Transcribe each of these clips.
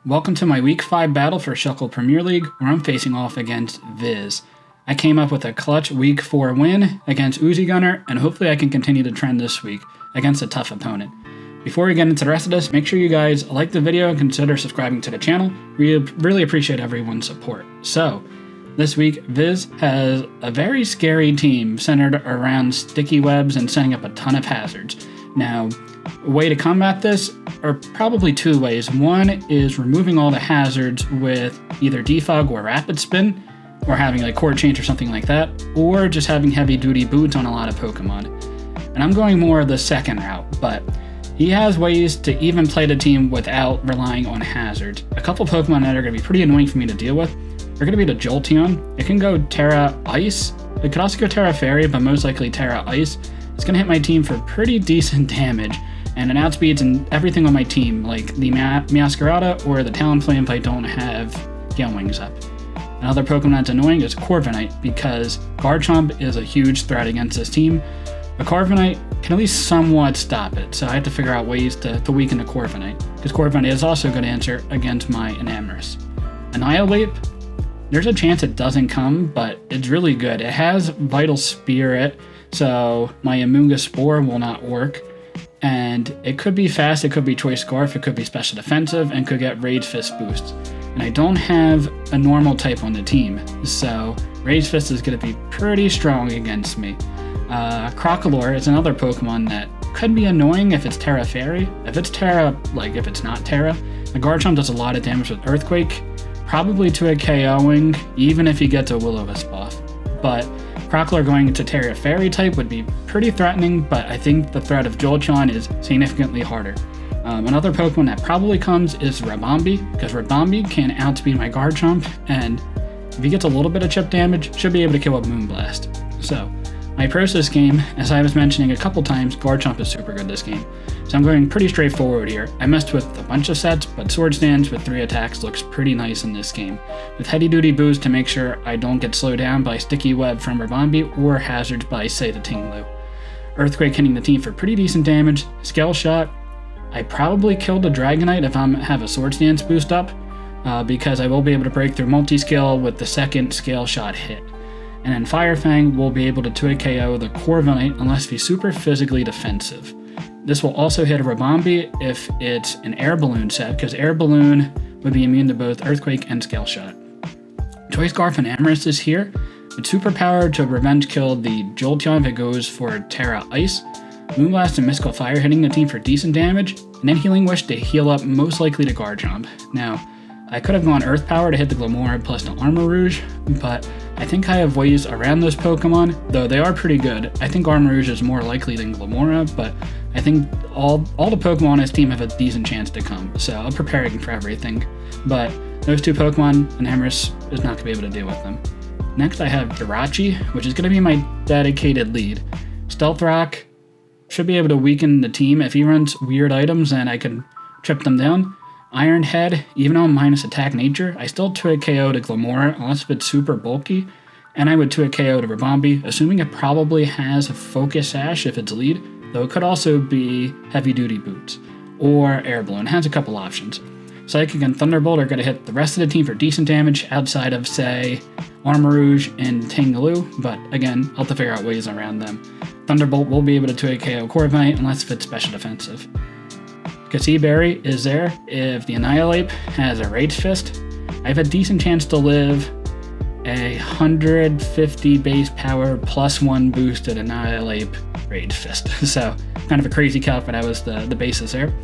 Welcome to my Week 5 battle for Shuckle Premier League, where I'm facing off against Viz. I came up with a clutch Week 4 win against Uzi Gunner, and hopefully I can continue the trend this week against a tough opponent. Before we get into the rest of this, make sure you guys like the video and consider subscribing to the channel. We really appreciate everyone's support. So, this week, Viz has a very scary team centered around sticky webs and setting up a ton of hazards. Now, a way to combat this are probably two ways. One is removing all the hazards with either defog or rapid spin, or having like core change or something like that, or just having heavy duty boots on a lot of Pokemon. And I'm going more of the second route, but he has ways to even play the team without relying on hazards. A couple Pokemon that are going to be pretty annoying for me to deal with are going to be the Jolteon. It can go Terra Ice. It could also go Terra Fairy, but most likely Terra Ice. It's going to hit my team for pretty decent damage, and it outspeeds and everything on my team, like the Meowscarada or the Talonflame if I don't have Gale Wings up. Another Pokemon that's annoying is Corviknight, because Garchomp is a huge threat against this team. But Corviknight can at least somewhat stop it, so I have to figure out ways to weaken the Corviknight, because Corviknight is also a good answer against my Enamorus. Annihilate, there's a chance it doesn't come, but it's really good. It has Vital Spirit, so my Amoonguss Spore will not work. And it could be fast, it could be Choice Scarf, it could be Special Defensive, and could get Rage Fist boosts. And I don't have a normal type on the team, so Rage Fist is going to be pretty strong against me. Crocalor is another Pokemon that could be annoying if it's Terra Fairy. If it's not Terra, the Garchomp does a lot of damage with Earthquake, probably to a KOing, even if he gets a Will-O-Wisp off. But Crocalor going into Terra Fairy type would be pretty threatening, but I think the threat of Jolteon is significantly harder. Another Pokemon that probably comes is Ribombee, because Ribombee can outspeed my Garchomp, and if he gets a little bit of chip damage, should be able to kill up Moonblast. So, my approach this game, as I was mentioning a couple times, Garchomp is super good this game. So I'm going pretty straightforward here. I messed with a bunch of sets, but Sword Stance with 3 attacks looks pretty nice in this game, with heavy duty boost to make sure I don't get slowed down by Sticky Web from Ribombee or hazards by, say, the Ting-Lu. Earthquake hitting the team for pretty decent damage. Scale Shot, I probably killed a Dragonite if I have a Sword Stance boost up, because I will be able to break through multi-scale with the second Scale Shot hit. And then Fire Fang will be able to 2-hit KO the Corviknight unless he's super physically defensive. This will also hit a Ribombee if it's an Air Balloon set, because Air Balloon would be immune to both Earthquake and Scale Shot. Choice Scarf and Amorous is here. It's superpowered to revenge kill the Jolteon if it goes for Terra Ice. Moonblast and Mystical Fire hitting the team for decent damage, and then Healing Wish to heal up most likely to Garchomp. Now, I could have gone Earth Power to hit the Glimmora plus the Armor Rouge, but I think I have ways around those Pokemon, though they are pretty good. I think Armor Rouge is more likely than Glimmora, but I think all the Pokemon on his team have a decent chance to come, so I'm preparing for everything. But those two Pokemon, and Amorous is not going to be able to deal with them. Next I have Jirachi, which is going to be my dedicated lead. Stealth Rock should be able to weaken the team. If he runs weird items, then I can trip them down. Iron Head, even though I'm minus attack nature, I still 2-hit KO to Glimmora unless if it's super bulky, and I would 2-hit KO to Ribombee, assuming it probably has a Focus Sash if it's lead, though it could also be Heavy Duty Boots, or Air Balloon. It has a couple options. Psychic and Thunderbolt are going to hit the rest of the team for decent damage outside of, say, Armor Rouge and Ting-Lu, but again, I'll have to figure out ways around them. Thunderbolt will be able to 2-hit KO Corviknight unless if it's special defensive. Berry is there if the Annihilate has a Rage Fist. I have a decent chance to live a 150 base power plus 1 boosted Annihilate Rage Fist. So, kind of a crazy calc, but that was the basis there.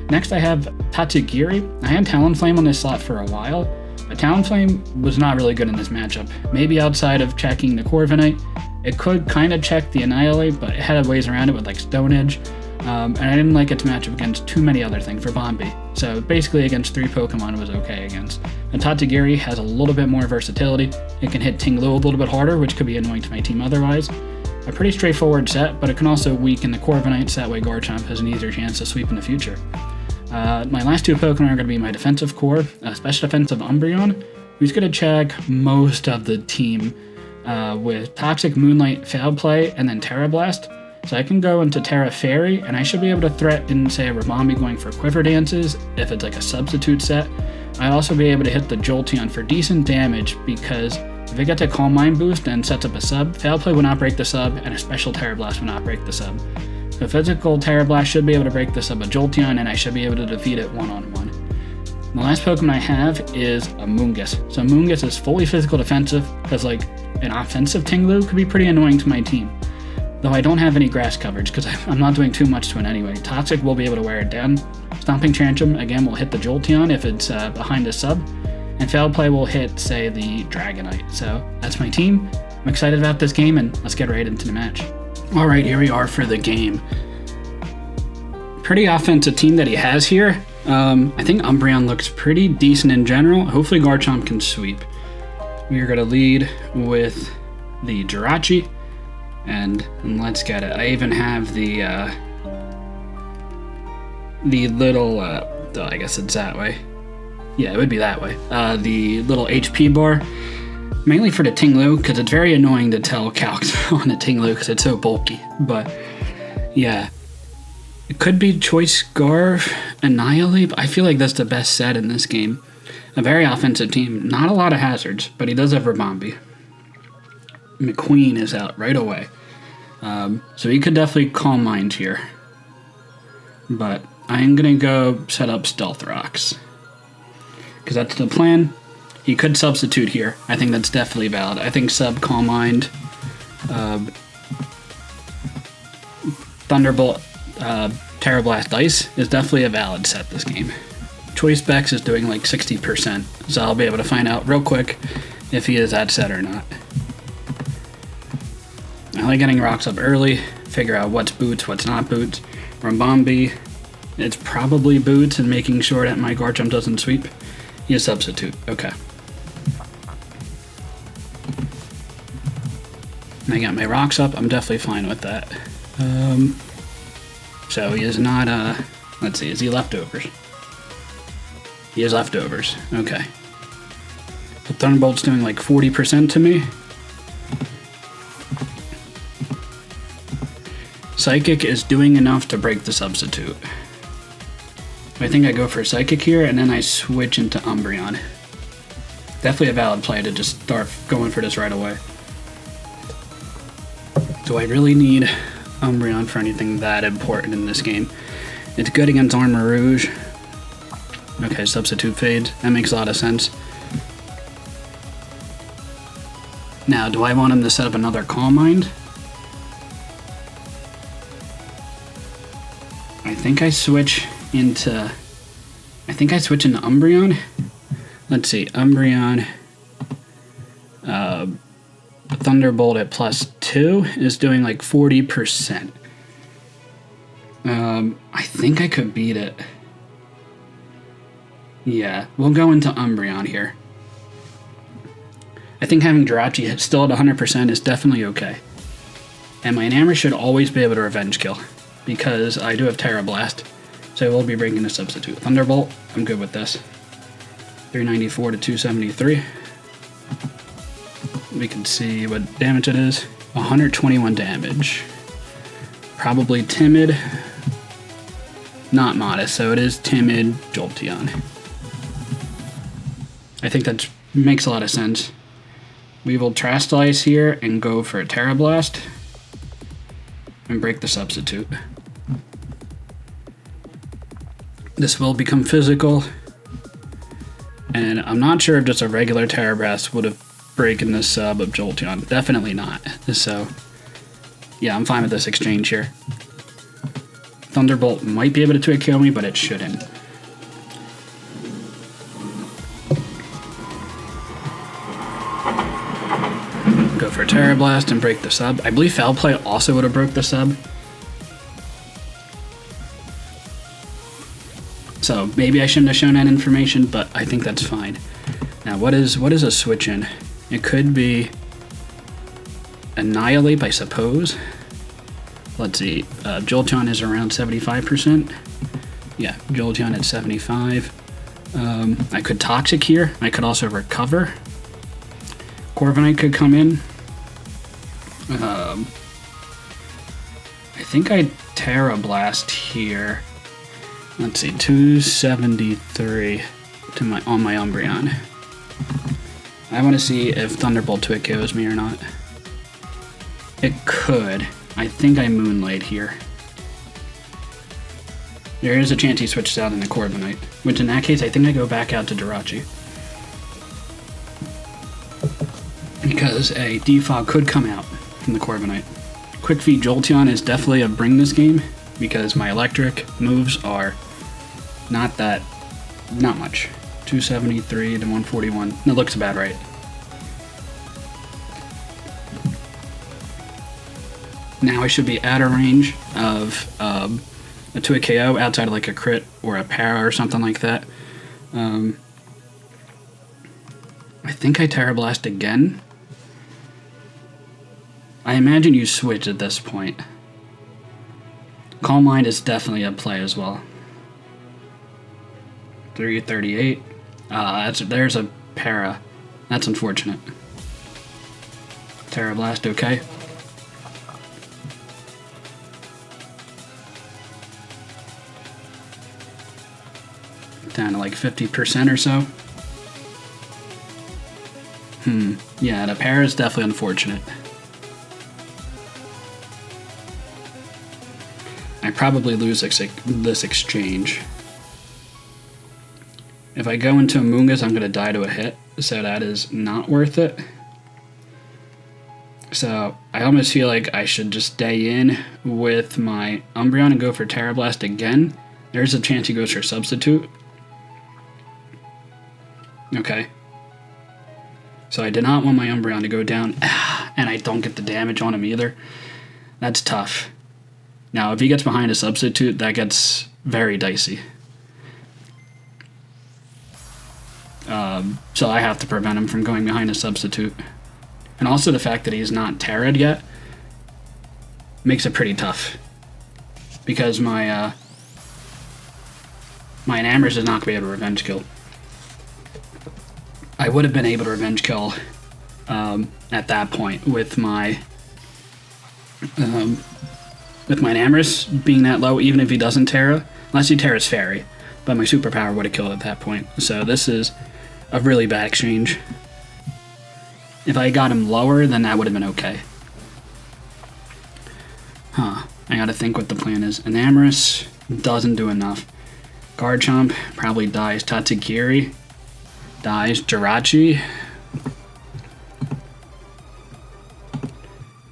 Next I have Tatsugiri. I had Talonflame on this slot for a while, but Talonflame was not really good in this matchup. Maybe outside of checking the Corviknight, it could kind of check the Annihilate, but it had ways around it with like Stone Edge. And I didn't like its matchup against too many other things for Ribombee. So basically against 3 Pokemon it was okay against. And Tatsugiri has a little bit more versatility. It can hit Ting-Lu a little bit harder, which could be annoying to my team otherwise. A pretty straightforward set, but it can also weaken the Corviknight, so that way Garchomp has an easier chance to sweep in the future. My last 2 Pokemon are going to be my defensive core, Special Defensive Umbreon, who's going to check most of the team with Toxic, Moonlight, Foul Play, and then Terra Blast. So I can go into Terra Fairy, and I should be able to threaten, say, a Ribombee going for Quiver Dances, if it's like a substitute set. I'd also be able to hit the Jolteon for decent damage because if it gets a Calm Mind boost and sets up a sub, Foul Play will not break the sub, and a Special Terra Blast will not break the sub. So Physical Terra Blast should be able to break the sub of Jolteon, and I should be able to defeat it one-on-one. The last Pokemon I have is a Moongus. So Moongus is fully physical defensive, because like an offensive Ting-Lu could be pretty annoying to my team. Though I don't have any grass coverage, because I'm not doing too much to it anyway. Toxic will be able to wear it down. Stomping Tantrum, again, will hit the Jolteon if it's behind a sub. And Foul Play will hit, say, the Dragonite. So that's my team. I'm excited about this game, and let's get right into the match. Alright, here we are for the game. Pretty offensive team that he has here. I think Umbreon looks pretty decent in general. Hopefully Garchomp can sweep. We are going to lead with the Jirachi. And let's get it. I even have the little, I guess it's that way. Yeah, it would be that way. The little HP bar, mainly for the Ting-Lu, because it's very annoying to tell calcs on the Ting-Lu because it's so bulky. But yeah, it could be Choice Scarf, Annihilate, but I feel like that's the best set in this game. A very offensive team. Not a lot of hazards, but he does have Ribombee. McQueen is out right away. So he could definitely Calm Mind here. But I am going to go set up Stealth Rocks, because that's the plan. He could substitute here. I think that's definitely valid. I think sub Calm Mind, Thunderbolt, Terra Blast Ice is definitely a valid set this game. Choice Specs is doing like 60%, so I'll be able to find out real quick if he is that set or not. I like getting rocks up early, figure out what's boots, what's not boots. Ribombee, it's probably boots, and making sure that my Garchomp doesn't sweep. He is substitute, okay. I got my rocks up, I'm definitely fine with that. So he is not, let's see, is he leftovers? He is leftovers, okay. The Thunderbolt's doing like 40% to me. Psychic is doing enough to break the substitute. I think I go for Psychic here, and then I switch into Umbreon. Definitely a valid play to just start going for this right away. Do I really need Umbreon for anything that important in this game? It's good against Armor Rouge. Okay, substitute fades. That makes a lot of sense. Now, do I want him to set up another Calm Mind? I think I switch into Umbreon. Let's see, Umbreon, Thunderbolt at +2 is doing like 40%. I think I could beat it. Yeah, we'll go into Umbreon here. I think having Jirachi still at 100% is definitely okay. And my Enamor should always be able to revenge kill, because I do have Terra Blast, so I will be breaking a substitute. Thunderbolt, I'm good with this. 394 to 273. We can see what damage it is. 121 damage. Probably Timid. Not Modest, so it is Timid Jolteon. I think that makes a lot of sense. We will Trash Slice here and go for a Terra Blast and break the substitute. This will become physical, and I'm not sure if just a regular Terra Blast would have broken the sub of Jolteon. Definitely not. So, yeah, I'm fine with this exchange here. Thunderbolt might be able to kill me, but it shouldn't. Go for Terra Blast and break the sub. I believe Foul Play also would have broke the sub. So maybe I shouldn't have shown that information, but I think that's fine. Now what is a switch in? It could be Annihilate, I suppose. Let's see, Jolteon is around 75%. Yeah, Jolteon at 75. I could Toxic here. I could also Recover. Corviknight could come in. I think I'd Terra Blast here. Let's see, 273. to my Umbreon. I want to see if Thunderbolt 2 KOs me or not. It could. I think I Moonlight here. There is a chance he switches out in the Corviknight, which in that case I think I go back out to Jirachi. Because a Defog could come out from the Corviknight. Quick Feed Jolteon is definitely a bring this game, because my electric moves are not much. 273 to 141. That looks about right. Now I should be out of range of to a KO outside of like a crit or a para or something like that. I think I Terra Blast again. I imagine you switch at this point. Calm Mind is definitely a play as well. 338. There's a para. That's unfortunate. Terra Blast, okay. Down to like 50% or so. Yeah, the para is definitely unfortunate. I probably lose this exchange. If I go into Amoonguss, I'm going to die to a hit, so that is not worth it. So I almost feel like I should just stay in with my Umbreon and go for Terra Blast again. There's a chance he goes for Substitute. Okay. So I did not want my Umbreon to go down, and I don't get the damage on him either. That's tough. Now, if he gets behind a Substitute, that gets very dicey. So I have to prevent him from going behind a Substitute. And also the fact that he's not Terra'd yet makes it pretty tough. Because my Enamorus is not going to be able to Revenge Kill. I would have been able to Revenge Kill at that point with my Enamorus being that low, even if he doesn't Terra. Unless he Terra's Fairy. But my Superpower would have killed at that point. So this is a really bad exchange. If I got him lower, then that would have been okay. I gotta think what the plan is. Enamorus doesn't do enough. Garchomp probably dies. Tatsugiri dies. Jirachi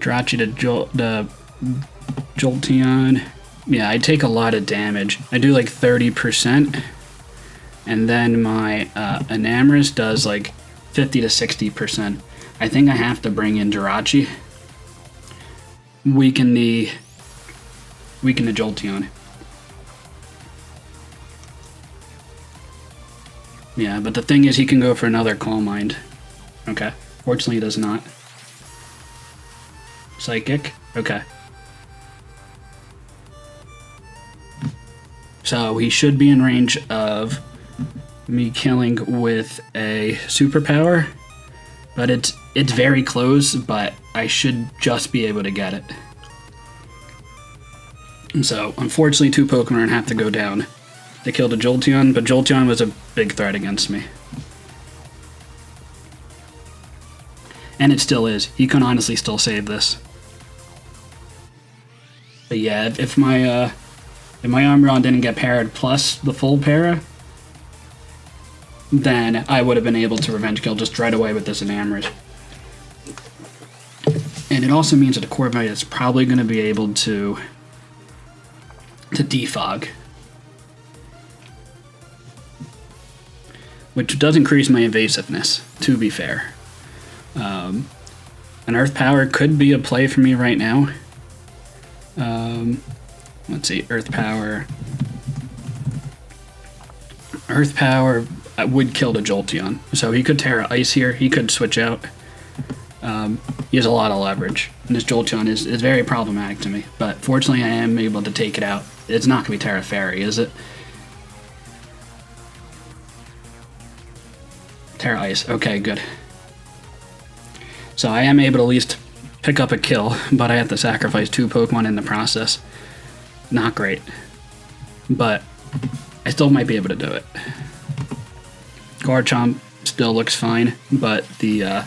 to Jolteon. Yeah, I take a lot of damage. I do like 30%. And then my Enamorus does like 50 to 60%. I think I have to bring in Jirachi. Weaken the Jolteon. Yeah, but the thing is he can go for another Calm Mind. Okay. Fortunately he does not. Psychic? Okay. So he should be in range of me killing with a Superpower. But it's very close, but I should just be able to get it. And so, unfortunately, 2 Pokemon have to go down to kill the Jolteon, but Jolteon was a big threat against me. And it still is. He can honestly still save this. But yeah, if my Umbreon didn't get parried plus the full para, then I would have been able to Revenge Kill just right away with this Enamorus. And it also means that the Corviknight is probably going to be able to defog. Which does increase my evasiveness, to be fair. An Earth Power could be a play for me right now. Let's see, Earth Power. Earth Power would kill the Jolteon. So he could Terra Ice here, he could switch out. He has a lot of leverage. And this Jolteon is very problematic to me. But fortunately I am able to take it out. It's not going to be Terra Fairy, is it? Terra Ice, okay, good. So I am able to at least pick up a kill, but I have to sacrifice 2 Pokemon in the process. Not great. But I still might be able to do it. Garchomp still looks fine, but the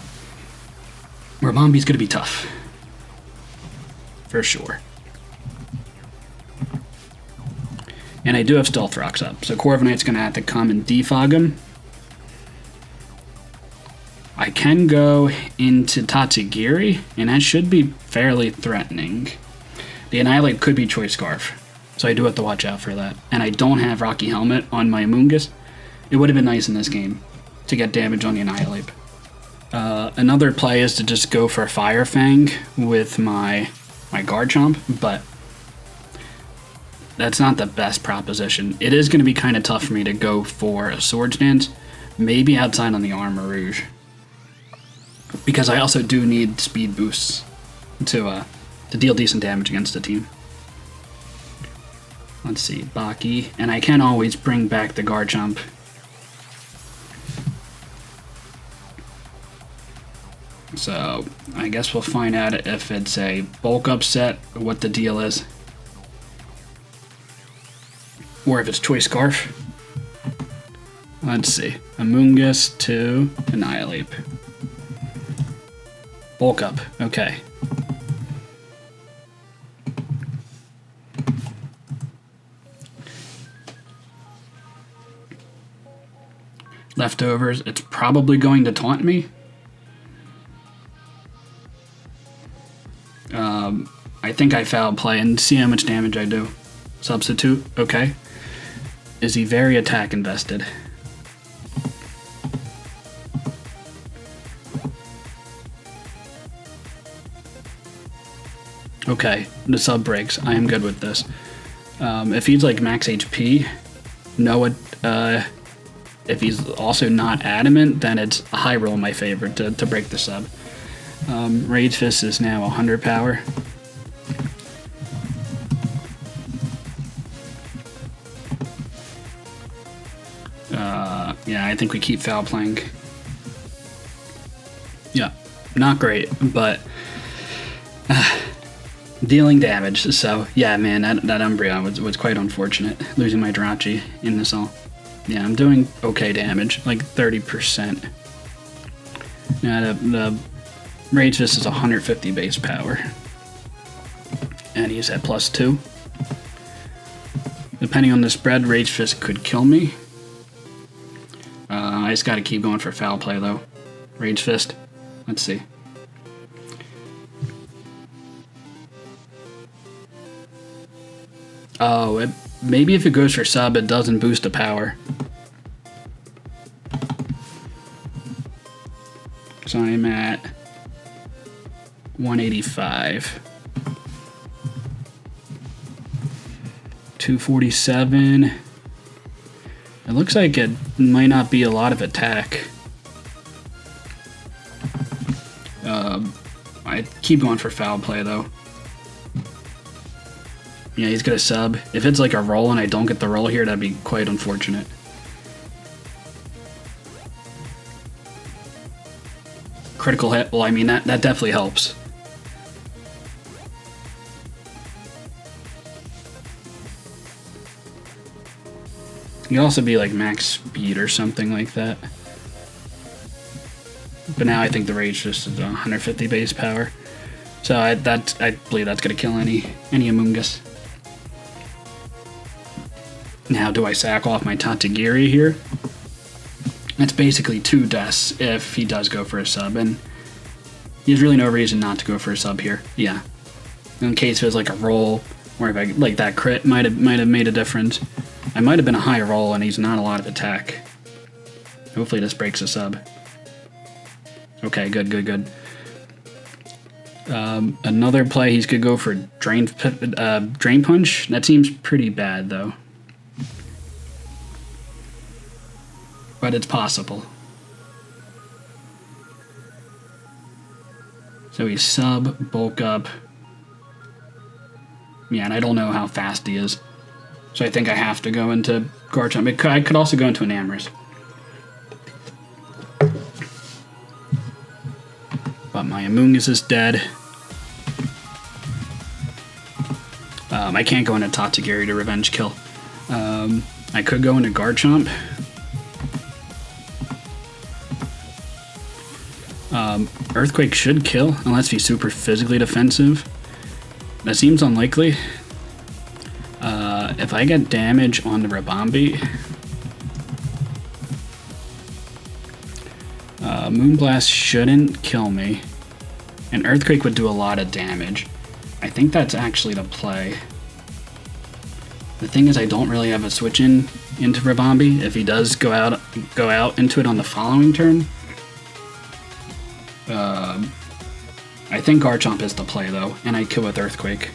Ribombee's going to be tough. For sure. And I do have Stealth Rocks up, so Corviknight's going to have to come and defog him. I can go into Tatsugiri, and that should be fairly threatening. The Annihilate could be Choice Scarf, so I do have to watch out for that. And I don't have Rocky Helmet on my Amoonguss. It would have been nice in this game to get damage on the Annihilate. Another play is to just go for Fire Fang with my Garchomp, but that's not the best proposition. It is going to be kind of tough for me to go for a Swords Dance, maybe outside on the Armor Rouge, because I also do need speed boosts to deal decent damage against the team. Let's see, Baki, and I can always bring back the Garchomp. So I guess we'll find out if it's a bulk upset, what the deal is. Or if it's Choice Scarf. Let's see. Amoonguss to Annihilate. Bulk up. Okay. Leftovers. It's probably going to taunt me. I think I foul play and see how much damage I do. Substitute. Okay. Is he very attack invested? Okay, the sub breaks. I am good with this. If he's like max HP, if he's also not adamant, then it's a high roll in my favor to break the sub. Rage Fist is now 100 power. Yeah, I think we keep foul playing. Yeah, not great, but dealing damage. So yeah, man, that Umbreon was quite unfortunate, losing my Jirachi in this all. Yeah, I'm doing okay damage, like 30%. Now the Rage Fist is 150 base power, and he's at +2. Depending on the spread, Rage Fist could kill me. I just got to keep going for foul play though. Rage Fist. Let's see. Oh, maybe if it goes for sub, it doesn't boost the power. So I'm at 185. 247. It looks like it might not be a lot of attack. I keep going for foul play though. Yeah, he's gonna sub. If it's like a roll and I don't get the roll here, that'd be quite unfortunate. Critical hit, well, I mean, that definitely helps. You can also be like max speed or something like that. But now I think the Rage just is 150 base power. So I believe that's gonna kill any Amoonguss. Now do I sack off my Tatsugiri here? That's basically 2 deaths if he does go for a sub, and there's really no reason not to go for a sub here. Yeah. In case it was like a roll, or if I, like that crit might have made a difference. I might have been a high roll and he's not a lot of attack. Hopefully this breaks a sub. Okay, good. Another play, he could go for Drain Punch. That seems pretty bad though. But it's possible. So he's sub, bulk up. Yeah, and I don't know how fast he is. So I think I have to go into Garchomp. I could also go into an Amorous. But my Amoonguss is dead. I can't go into Tatsugiri to revenge kill. I could go into Garchomp. Earthquake should kill, unless he's super physically defensive. That seems unlikely. If I get damage on the Ribombee, Moonblast shouldn't kill me. And Earthquake would do a lot of damage. I think that's actually the play. The thing is, I don't really have a switch into Ribombee. If he does go out into it on the following turn, I think Garchomp is the play though, and I kill with Earthquake.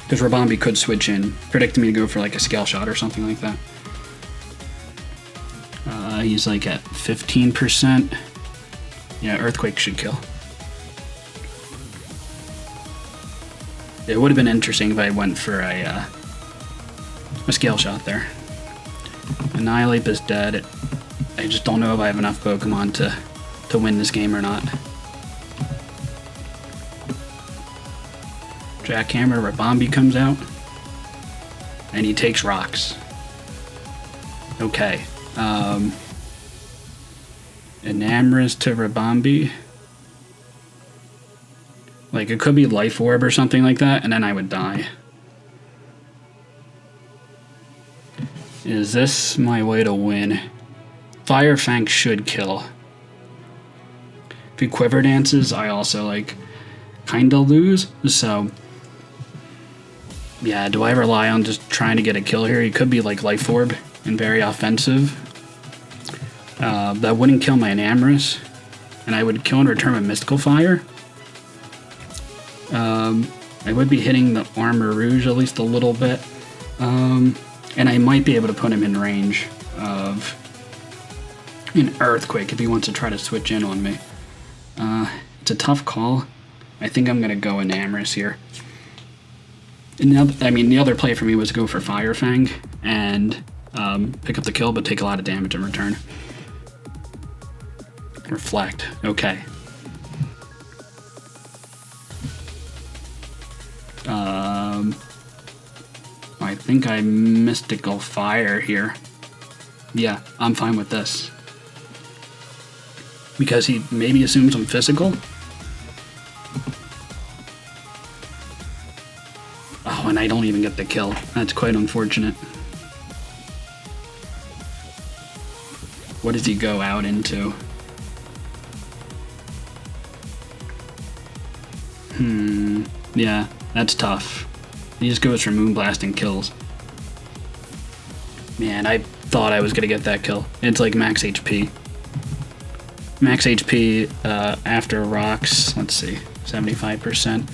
Because Ribombee could switch in, predicting me to go for like a Scale Shot or something like that. He's like at 15%. Yeah, Earthquake should kill. It would have been interesting if I went for a Scale Shot there. Annihilate is dead. I just don't know if I have enough Pokemon to win this game or not. Jackhammer, Ribombee comes out. And he takes rocks. Okay. Enamorous to Ribombee. Like, it could be Life Orb or something like that, and then I would die. Is this my way to win? Fire Fang should kill. If he Quiver Dances, I also, like, kinda lose, so... Yeah, do I rely on just trying to get a kill here? He could be, like, Life Orb and very offensive. That wouldn't kill my Enamorous, and I would kill and return a Mystical Fire. I would be hitting the Armor Rouge at least a little bit. And I might be able to put him in range of an Earthquake if he wants to try to switch in on me. It's a tough call. I think I'm going to go Enamorous here. And the other play for me was to go for Fire Fang and pick up the kill, but take a lot of damage in return. Reflect. Okay. I think I Mystical Fire here. Yeah, I'm fine with this. Because he maybe assumes I'm physical. Oh, and I don't even get the kill. That's quite unfortunate. What does he go out into? Yeah, that's tough. He just goes for Moonblast and kills. Man, I thought I was gonna get that kill. It's like max HP. Max HP after rocks, let's see, 75%.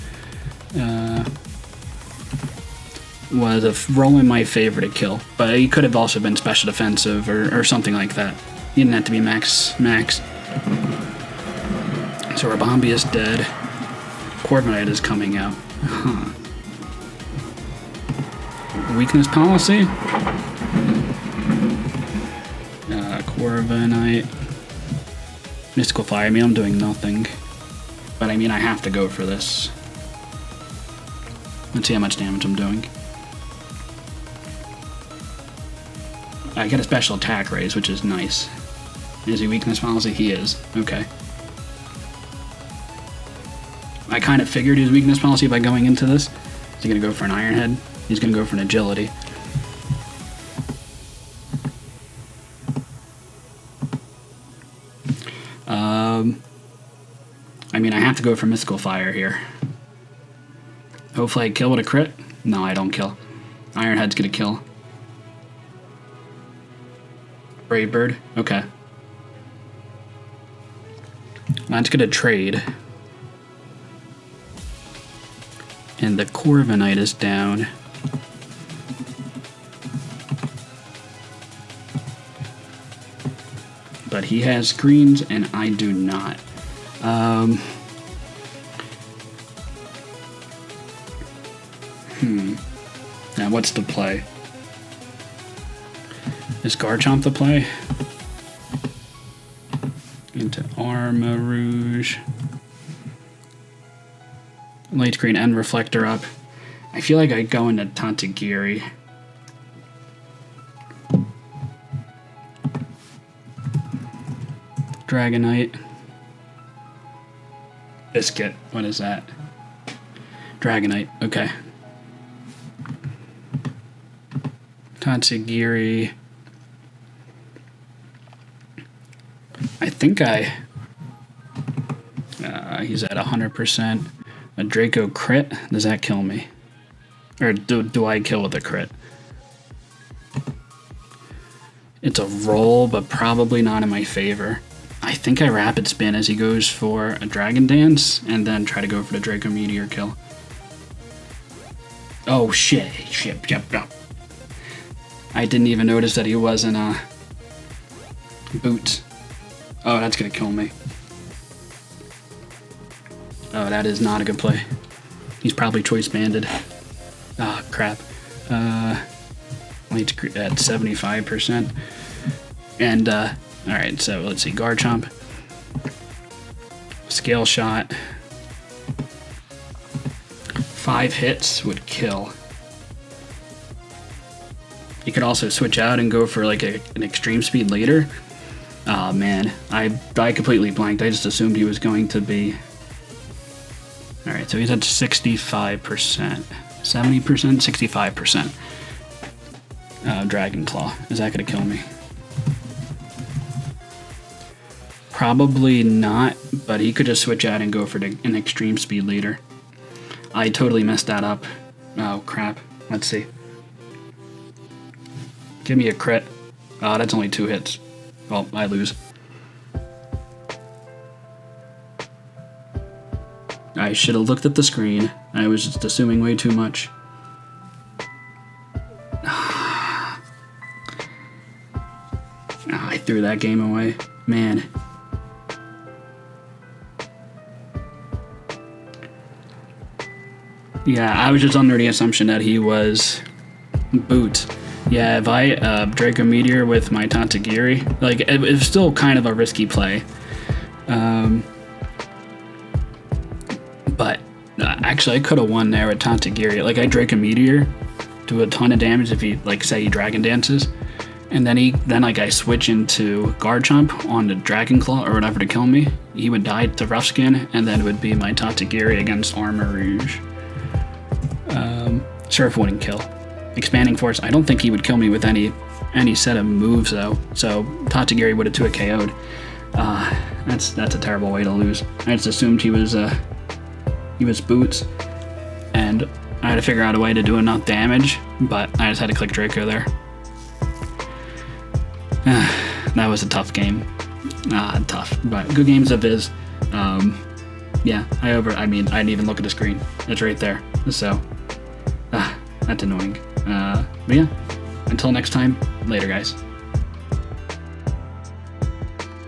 Was a roll in my favor to kill, but he could have also been special defensive or something like that. He didn't have to be max. So Ribombee is dead. Corviknight is coming out. Huh. Weakness policy? Corviknight. Mystical Fire. I mean, I'm doing nothing. But I mean, I have to go for this. Let's see how much damage I'm doing. I get a special attack raise, which is nice. Is he weakness policy? He is. Okay. I kind of figured his weakness policy by going into this. Is he going to go for an Iron Head? He's going to go for an Agility. I mean, I have to go for Mystical Fire here. Hopefully I kill with a crit. No, I don't kill. Iron Head's going to kill. Brave Bird. Okay. That's going to trade. And the Corviknight is down. But he has greens and I do not. Now what's the play? Is Garchomp the play? Into Armor Rouge. Light Screen and Reflector up. I feel like I'd go into Tantagiri. Dragonite. Biscuit. What is that? Dragonite. Okay. Tatsugiri. I think he's at 100%. A Draco crit. Does that kill me? Or do I kill with a crit? It's a roll, but probably not in my favor. I think I Rapid Spin as he goes for a Dragon Dance, and then try to go for the Draco Meteor kill. Oh shit, yep. I didn't even notice that he wasn't Boots. Oh, that's gonna kill me. Oh, that is not a good play. He's probably Choice Banded. Ah, crap. At 75%. And, alright, so let's see. Garchomp. Scale Shot. 5 hits would kill. You could also switch out and go for like an Extreme Speed later. Oh man, I completely blanked. I just assumed he was going to be... Alright, so he's at 65%. 70%? 65%. Dragon Claw. Is that going to kill me? Probably not, but he could just switch out and go for an Extreme Speed later. I totally messed that up. Oh crap. Let's see. Give me a crit. Oh, that's only 2 hits. Well, I lose. I should have looked at the screen. I was just assuming way too much. I threw that game away. Man. Yeah, I was just under the assumption that he was Boot. Yeah, if I Draco Meteor with my Tatsugiri, like, it was still kind of a risky play. But actually, I could have won there with Tatsugiri. Like, I Draco Meteor, do a ton of damage if he, like, say he Dragon Dances, and then like I switch into Garchomp on the Dragon Claw or whatever to kill me. He would die to Rough Skin, and then it would be my Tatsugiri against Armor Rouge. Surf wouldn't kill. Expanding Force, I don't think he would kill me with any set of moves though. So Tatsugiri would have 2-hit KO'd. That's a terrible way to lose. I just assumed he was Boots, and I had to figure out a way to do enough damage, but I just had to click Draco there. That was a tough game. Tough, but good games of his. Yeah, I didn't even look at the screen. It's right there. So, that's annoying. But yeah, until next time, later guys.